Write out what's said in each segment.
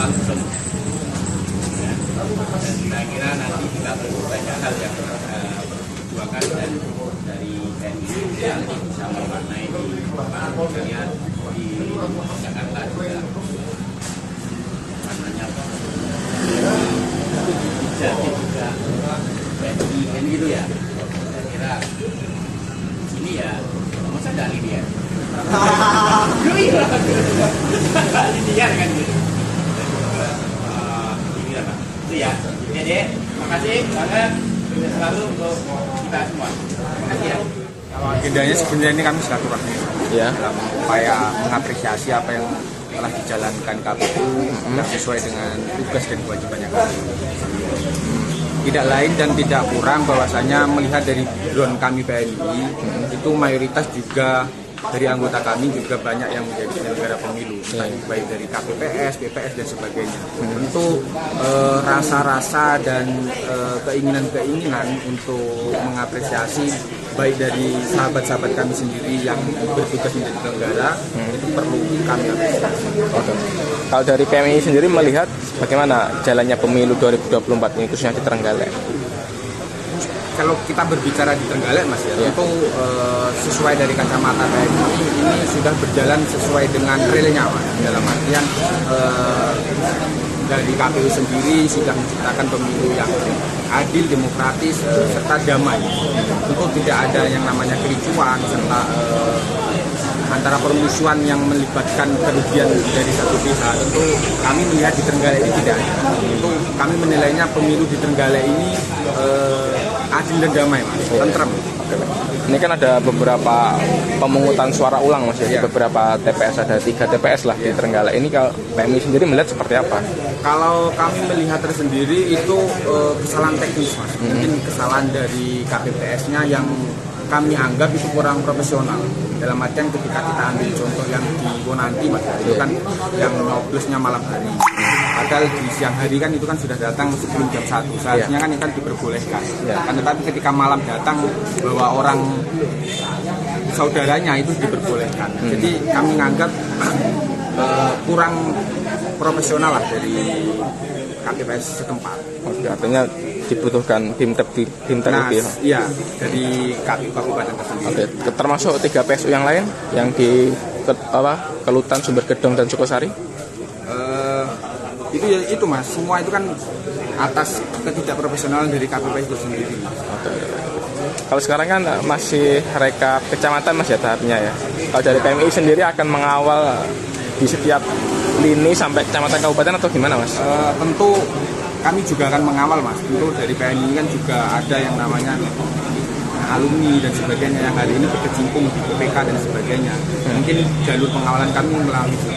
Kalsum. Ya. Dan saya kira nanti juga banyak hal yang perjuangan dan dari TNI yang bisa mewarnai di kalian di Jakarta juga warnanya jadi juga TNI gitu ya. Saya kira ini ya masa dari dia ini dia kan gitu. Ini lah itu ya. Jadi makasih banget selalu untuk kita semua. Makasih ya. Kalau agendanya sebenarnya ini kami silaturahmi Ya. dalam upaya mengapresiasi apa yang telah dijalankan KPU yang sesuai dengan tugas dan kewajibannya KPU. Tidak lain dan tidak kurang bahwasanya melihat dari background kami PNI itu mayoritas juga dari anggota kami juga banyak yang menjadi penyelenggara pemilu, baik dari KPPS, BPS dan sebagainya. Tentu rasa-rasa dan keinginan-keinginan untuk mengapresiasi baik dari sahabat-sahabat kami sendiri yang bertugas menjadi penyelenggara itu perlu kami apresiasi. Oke. Kalau dari PMI sendiri melihat bagaimana jalannya pemilu 2024 ini khususnya di Trenggalek? Kalau kita berbicara di Trenggalek Mas ya, tentu sesuai dari kacamata PMI ini sudah berjalan sesuai dengan realnya Mas. Dalam artian dari KPU sendiri sudah menciptakan pemilu yang adil, demokratis, serta damai. Tentu tidak ada yang namanya kericuan serta antara permusuhan yang melibatkan kerugian dari satu pihak. Tentu kami melihat di Trenggalek ini tidak ada. Tentu kami menilainya pemilu di Trenggalek ini adil dan damai, Mas. Tentrem. Ini kan ada beberapa pemungutan suara ulang Mas ya, di beberapa TPS, ada 3 TPS lah di Trenggalek. Ini kalau PMI sendiri melihat seperti apa? Kalau kami melihat tersendiri itu kesalahan teknis Mas. Mungkin kesalahan dari KPPS-nya yang kami anggap itu kurang profesional. Dalam artian ketika kita ambil contoh yang di Wonanti Mas, itu kan yang nyoblosnya malam hari. Padahal di siang hari kan itu kan sudah datang sebelum jam 1. Seharusnya kan itu kan diperbolehkan. Kan tetapi ketika malam datang bawa orang saudaranya itu diperbolehkan. Jadi kami menganggap kurang profesional lah dari KPPS setempat. Oke, artinya dibutuhkan tim lebih. Iya, dari KPU kabupaten tersebut. Oke, termasuk 3 PSU yang lain yang di Kelutan, Sumbergedong dan Sukosari? Itu Mas, semua itu kan atas ketidakprofesionalan dari KPPS itu sendiri. Oke. Kalau sekarang kan masih rekap kecamatan Mas ya tahapnya ya. Kalau dari PMI sendiri akan mengawal di setiap lini sampai kecamatan kabupaten atau gimana Mas? Tentu kami juga akan mengawal Mas. Tentu dari PMI kan juga ada yang namanya alumni dan sebagainya yang hari ini berkecimpung di PPK dan sebagainya. Mungkin jalur pengawalan kami melalui itu.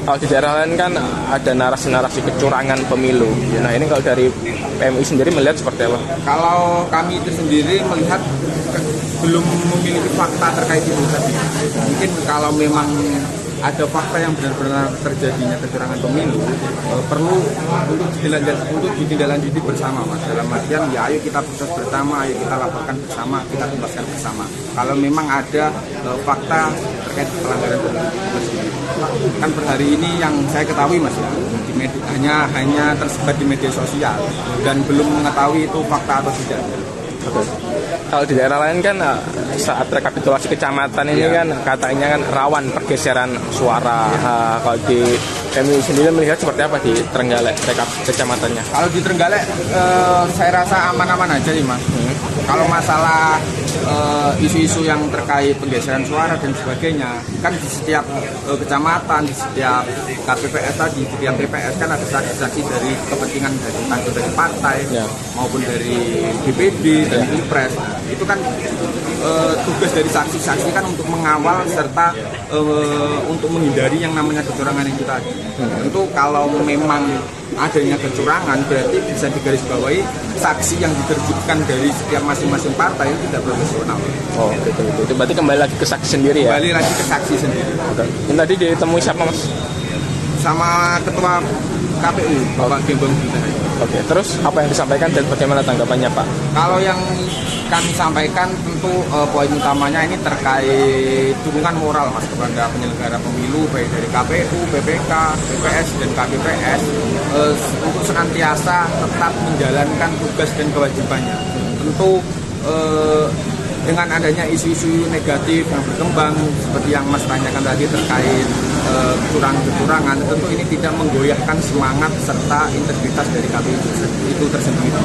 Kalau di daerah lain kan ada narasi-narasi kecurangan pemilu. Nah ini kalau dari PMI sendiri melihat seperti apa? Kalau kami itu sendiri melihat belum memiliki fakta terkait itu tadi. Mungkin kalau memang ada fakta yang benar-benar terjadinya kecurangan pemilu, perlu untuk ditindaklanjuti bersama Mas. Dalam artian ya ayo kita proses bersama, ayo kita laporkan bersama, kita tuntaskan bersama. Kalau memang ada fakta terkait pelanggaran pemilu itu sendiri. Kan per hari ini yang saya ketahui Mas ya, di media, hanya tersebar di media sosial dan belum mengetahui itu fakta atau tidak. Oke. Kalau di daerah lain kan saat rekapitulasi kecamatan ini kan katanya kan rawan pergeseran suara. Kalau di PMI sendiri melihat seperti apa di Trenggalek rekap kecamatannya? Kalau di Trenggalek saya rasa aman-aman aja nih Mas. Kalau masalah isu-isu yang terkait penggeseran suara dan sebagainya, kan di setiap kecamatan, di setiap KPPS tadi, di setiap TPS kan ada saksi-saksi dari kepentingan dari partai maupun dari DPD dan Pilpres. Itu kan tugas dari saksi-saksi kan untuk mengawal serta untuk menghindari yang namanya kecurangan itu tadi. Tentu kalau memang adanya kecurangan berarti bisa digarisbawahi saksi yang diterbitkan dari setiap masing-masing partai itu tidak profesional. Oh betul. Itu berarti kembali lagi ke saksi sendiri ya? Kembali lagi ke saksi sendiri. Ini tadi ditemui siapa Mas? Sama ketua KPU Bapak Gembong Gita. Oke, terus apa yang disampaikan dan bagaimana tanggapannya Pak? Kalau yang kami sampaikan tentu poin utamanya ini terkait dukungan moral Mas kepada penyelenggara pemilu baik dari KPU, BPK, BPS dan KPPS untuk senantiasa tetap menjalankan tugas dan kewajibannya. Tentu dengan adanya isu-isu negatif yang berkembang seperti yang Mas tanyakan tadi terkait kecurangan-kecurangan, tentu ini tidak menggoyahkan semangat serta integritas dari KPU itu tersendiri.